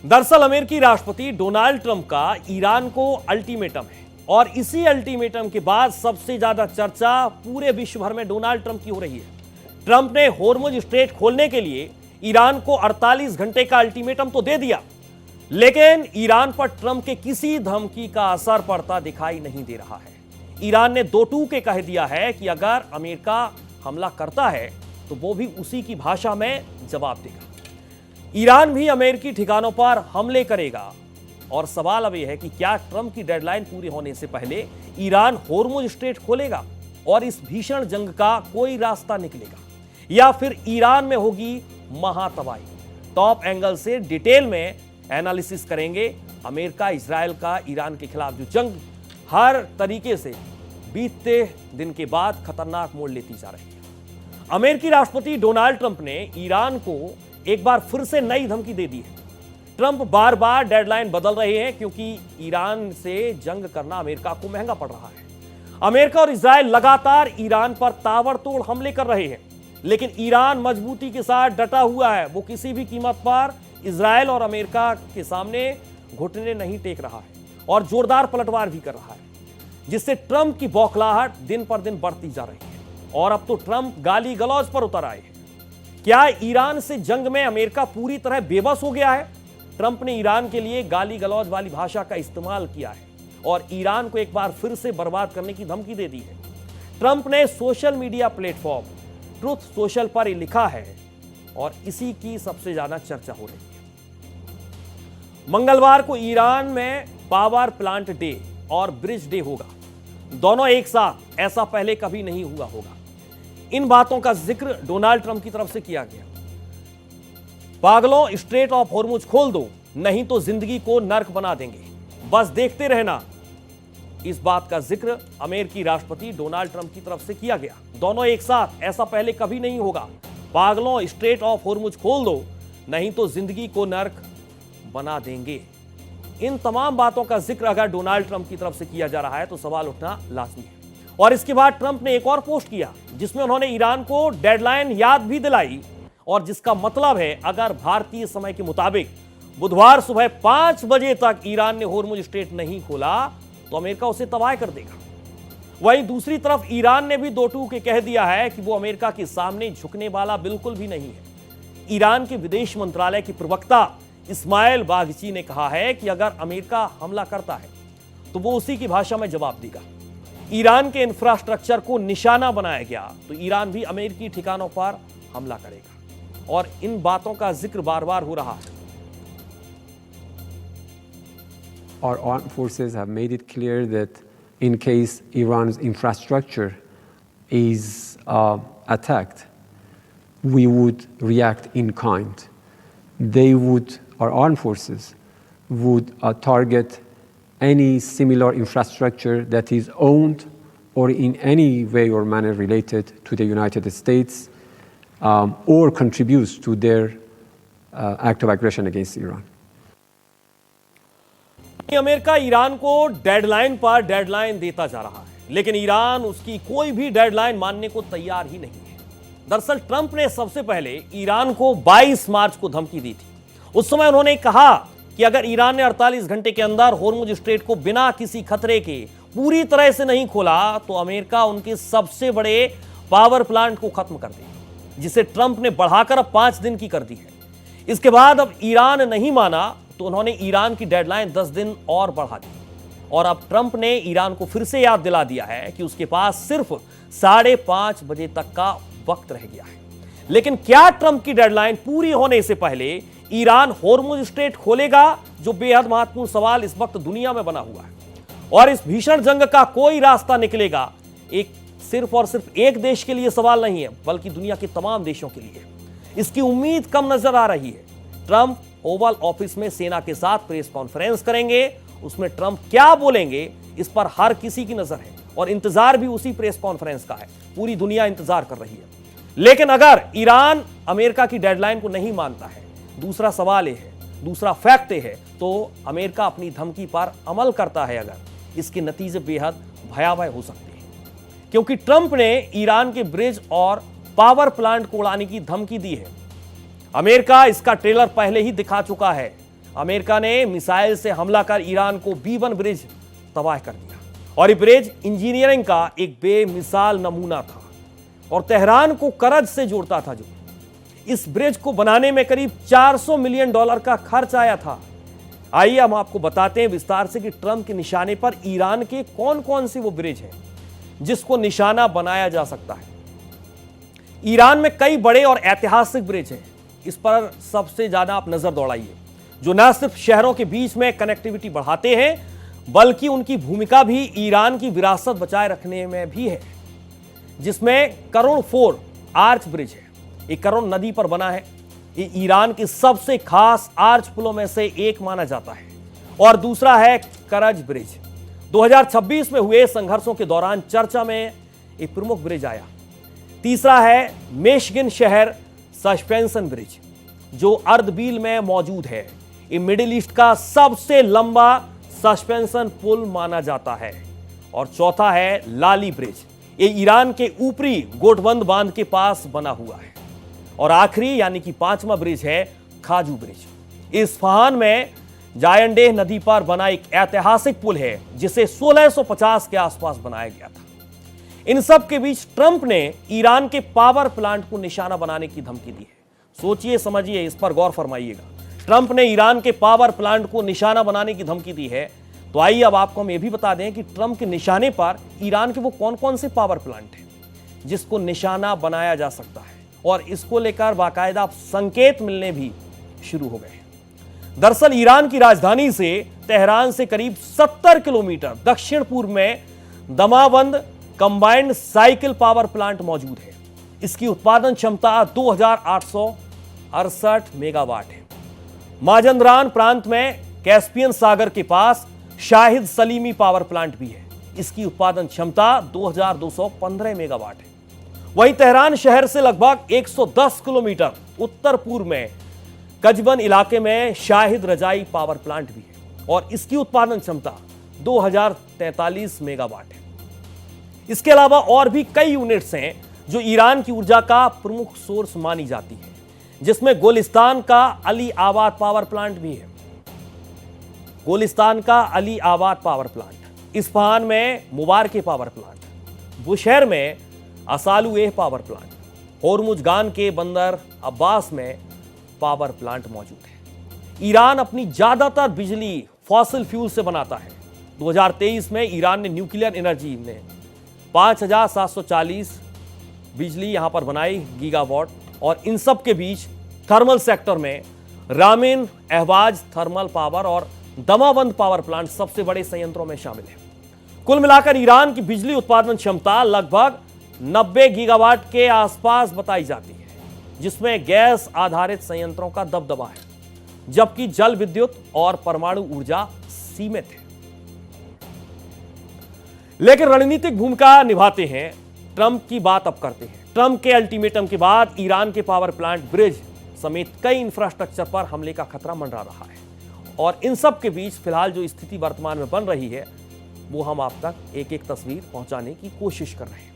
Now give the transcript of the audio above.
दरअसल अमेरिकी राष्ट्रपति डोनाल्ड ट्रंप का ईरान को अल्टीमेटम है और इसी अल्टीमेटम के बाद सबसे ज्यादा चर्चा पूरे विश्व भर में डोनाल्ड ट्रंप की हो रही है। ट्रंप ने होर्मुज स्ट्रेट खोलने के लिए ईरान को 48 घंटे का अल्टीमेटम तो दे दिया, लेकिन ईरान पर ट्रंप के किसी धमकी का असर पड़ता दिखाई नहीं दे रहा है। ईरान ने दो टूके कह दिया है कि अगर अमेरिका हमला करता है तो वो भी उसी की भाषा में जवाब देगा। ईरान भी अमेरिकी ठिकानों पर हमले करेगा और सवाल अब यह है कि क्या ट्रंप की डेडलाइन पूरी होने से पहले ईरान होर्मुज स्ट्रेट खोलेगा और इस भीषण जंग का कोई रास्ता निकलेगा, या फिर ईरान में होगी महातबाही। टॉप एंगल से डिटेल में एनालिसिस करेंगे। अमेरिका इजराइल का ईरान के खिलाफ जो जंग हर तरीके से बीतते दिन के बाद खतरनाक मोड़ लेती जा रही है। अमेरिकी राष्ट्रपति डोनाल्ड ट्रंप ने ईरान को एक बार फिर से नई धमकी दे दी है। ट्रंप बार बार डेडलाइन बदल रहे हैं क्योंकि ईरान से जंग करना अमेरिका को महंगा पड़ रहा है। अमेरिका और इजराइल लगातार ईरान पर ताबड़तोड़ हमले कर रहे हैं, लेकिन ईरान मजबूती के साथ डटा हुआ है। वो किसी भी कीमत पर इजराइल और अमेरिका के सामने घुटने नहीं टेक रहा है और जोरदार पलटवार भी कर रहा है, जिससे ट्रंप की बौखलाहट दिन पर दिन बढ़ती जा रही है। और अब तो ट्रंप गाली गलौज पर उतर आए हैं। क्या ईरान से जंग में अमेरिका पूरी तरह बेबस हो गया है? ट्रंप ने ईरान के लिए गाली गलौज वाली भाषा का इस्तेमाल किया है और ईरान को एक बार फिर से बर्बाद करने की धमकी दे दी है। ट्रंप ने social media platform truth social पर लिखा है और इसी की सबसे ज्यादा चर्चा हो रही है। मंगलवार को ईरान में पावर प्लांट डे और ब्रिज डे होगा, दोनों एक साथ। ऐसा पहले कभी नहीं हुआ होगा। इन बातों का जिक्र डोनाल्ड ट्रंप की तरफ से किया गया। पागलों, स्ट्रेट ऑफ होर्मुज खोल दो, नहीं तो जिंदगी को नर्क बना देंगे, बस देखते रहना। इस बात का जिक्र अमेरिकी राष्ट्रपति डोनाल्ड ट्रंप की तरफ से किया गया। दोनों एक साथ, ऐसा पहले कभी नहीं होगा। पागलों, स्ट्रेट ऑफ होर्मुज खोल दो, नहीं तो जिंदगी को नर्क बना देंगे। इन तमाम बातों का जिक्र अगर डोनाल्ड ट्रंप की तरफ से किया जा रहा है तो सवाल उठना लाजमी है। और इसके बाद ट्रंप ने एक और पोस्ट किया जिसमें उन्होंने ईरान को डेडलाइन याद भी दिलाई, और जिसका मतलब है अगर भारतीय समय के मुताबिक बुधवार सुबह 5 बजे तक ईरान ने होर्मुज स्ट्रेट नहीं खोला तो अमेरिका उसे तबाह कर देगा। वहीं दूसरी तरफ ईरान ने भी दो टूके कह दिया है कि वो अमेरिका के सामने झुकने वाला बिल्कुल भी नहीं है। ईरान के विदेश मंत्रालय के प्रवक्ता इस्माइल बागची ने कहा है कि अगर अमेरिका हमला करता है तो वो उसी की भाषा में जवाब देगा। ईरान के इंफ्रास्ट्रक्चर को निशाना बनाया गया तो ईरान भी अमेरिकी ठिकानों पर हमला करेगा, और इन बातों का जिक्र बार बार हो रहा है। Our armed forces have made it clear that in case Iran's infrastructure is attacked, we would react in kind. Our armed forces would target any similar infrastructure that is owned or in any way or manner related to the United States or contributes to their act of aggression against Iran. America Iran को deadline पर deadline देता जा रहा है, लेकिन Iran उसकी कोई भी डेडलाइन मानने को तैयार ही नहीं है। दरअसल ट्रंप ने सबसे पहले ईरान को 22 मार्च को धमकी दी थी। उस समय उन्होंने कहा कि अगर ईरान ने 48 घंटे के अंदर होर्मुज स्ट्रेट को बिना किसी खतरे के पूरी तरह से नहीं खोला तो अमेरिका उनके सबसे बड़े पावर प्लांट को खत्म कर देगा, जिसे ट्रंप ने बढ़ाकर अब 5 दिन की कर दी है। इसके बाद अब ईरान नहीं माना तो उन्होंने ईरान की डेडलाइन 10 दिन और बढ़ा दी, और अब ट्रंप ने ईरान को फिर से याद दिला दिया है कि उसके पास सिर्फ 5:30 बजे तक का वक्त रह गया है। लेकिन क्या ट्रंप की डेडलाइन पूरी होने से पहले ईरान होर्मुज स्ट्रेट खोलेगा, जो बेहद महत्वपूर्ण सवाल इस वक्त दुनिया में बना हुआ है। और इस भीषण जंग का कोई रास्ता निकलेगा, एक सिर्फ और सिर्फ एक देश के लिए सवाल नहीं है, बल्कि दुनिया के तमाम देशों के लिए। इसकी उम्मीद कम नजर आ रही है। ट्रंप ओवल ऑफिस में सेना के साथ प्रेस कॉन्फ्रेंस करेंगे, उसमें ट्रंप क्या बोलेंगे इस पर हर किसी की नजर है, और इंतजार भी उसी प्रेस कॉन्फ्रेंस का है। पूरी दुनिया इंतजार कर रही है। लेकिन अगर ईरान अमेरिका की डेडलाइन को नहीं मानता है, दूसरा सवाल यह है, दूसरा फैक्ट यह है, तो अमेरिका अपनी धमकी पर अमल करता है अगर, इसके नतीजे बेहद भयावह हो सकते हैं। क्योंकि ट्रंप ने ईरान के ब्रिज और पावर प्लांट को उड़ाने की धमकी दी है। अमेरिका इसका ट्रेलर पहले ही दिखा चुका है। अमेरिका ने मिसाइल से हमला कर ईरान को B1 ब्रिज तबाह कर दिया और ये ब्रिज इंजीनियरिंग का एक बेमिसाल नमूना था और तेहरान को करज से जोड़ता था। जो इस ब्रिज को बनाने में करीब $400 मिलियन का खर्च आया था। आइए हम आपको बताते हैं विस्तार से कि ट्रंप के निशाने पर ईरान के कौन कौन से वो ब्रिज हैं जिसको निशाना बनाया जा सकता है। ईरान में कई बड़े और ऐतिहासिक ब्रिज हैं, इस पर सबसे ज्यादा आप नजर दौड़ाइए, जो न सिर्फ शहरों के बीच में कनेक्टिविटी बढ़ाते हैं बल्कि उनकी भूमिका भी ईरान की विरासत बचाए रखने में भी है। जिसमें करुण 4 आर्च ब्रिज है, एक करुण नदी पर बना है। ये ईरान के सबसे खास आर्च पुलों में से एक माना जाता है। और दूसरा है करज ब्रिज, 2026 में हुए संघर्षों के दौरान चर्चा में एक प्रमुख ब्रिज आया। तीसरा है मेशगिन शहर सस्पेंशन ब्रिज, जो अर्दबील में मौजूद है। ये मिडिल ईस्ट का सबसे लंबा सस्पेंशन पुल माना जाता है। और चौथा है लाली ब्रिज, ये ईरान के ऊपरी गोटबंद बांध के पास बना हुआ है। और आखिरी यानी कि 5वां ब्रिज है खाजू ब्रिज। इस्फहान में जायंडेह नदी पर बना एक ऐतिहासिक पुल है जिसे 1650 के आसपास बनाया गया था। इन सब के बीच ट्रंप ने ईरान के पावर प्लांट को निशाना बनाने की धमकी दी है। सोचिए समझिए, इस पर गौर फरमाइएगा। ट्रंप ने ईरान के पावर प्लांट को निशाना बनाने की धमकी दी है। तो आइए अब आपको हम यह भी बता दें कि ट्रंप के निशाने पर ईरान के वो कौन कौन से पावर प्लांट हैं जिसको निशाना बनाया जा सकता है, और इसको लेकर बाकायदा संकेत मिलने भी शुरू हो गए। दरअसल ईरान की राजधानी से तेहरान से करीब 70 किलोमीटर दक्षिण पूर्व में Damavand combined cycle power plant मौजूद है। इसकी उत्पादन क्षमता 2868 मेगावाट है। माजंदरान प्रांत में कैस्पियन सागर के पास शाहिद सलीमी पावर प्लांट भी है। इसकी उत्पादन क्षमता 2215 मेगावाट है। वहीं तेहरान शहर से लगभग 110 किलोमीटर उत्तर पूर्व में कजबन इलाके में शाहिद रजाई पावर प्लांट भी है और इसकी उत्पादन क्षमता 2043 मेगावाट है। इसके अलावा और भी कई यूनिट्स हैं जो ईरान की ऊर्जा का प्रमुख सोर्स मानी जाती है, जिसमें गोलिस्तान का अली आबाद पावर प्लांट भी है। गोलिस्तान का अली आबाद पावर प्लांट, इस्फहान में मुबारके पावर प्लांट, बुशहर में असालुएह पावर प्लांट, होर्मुजगान के बंदर अब्बास में पावर प्लांट मौजूद है। ईरान अपनी ज्यादातर बिजली फॉसिल फ्यूल से बनाता है। 2023 में ईरान ने न्यूक्लियर एनर्जी में 5740 बिजली यहां पर बनाई गीगावाट। और इन सब के बीच थर्मल सेक्टर में रामिन, अहवाज थर्मल पावर और दमावंद पावर प्लांट सबसे बड़े संयंत्रों में शामिल है। कुल मिलाकर ईरान की बिजली उत्पादन क्षमता लगभग 90 गीगावाट के आसपास बताई जाती है, जिसमें गैस आधारित संयंत्रों का दबदबा है, जबकि जल विद्युत और परमाणु ऊर्जा सीमित है। लेकिन रणनीतिक भूमिका निभाते हैं। ट्रंप की बात अब करते हैं। ट्रंप के अल्टीमेटम के बाद ईरान के पावर प्लांट, ब्रिज समेत कई इंफ्रास्ट्रक्चर पर हमले का खतरा मंडरा रहा है। और इन सब के बीच फिलहाल जो स्थिति वर्तमान में बन रही है वो हम आप तक एक एक तस्वीर पहुंचाने की कोशिश कर रहे हैं।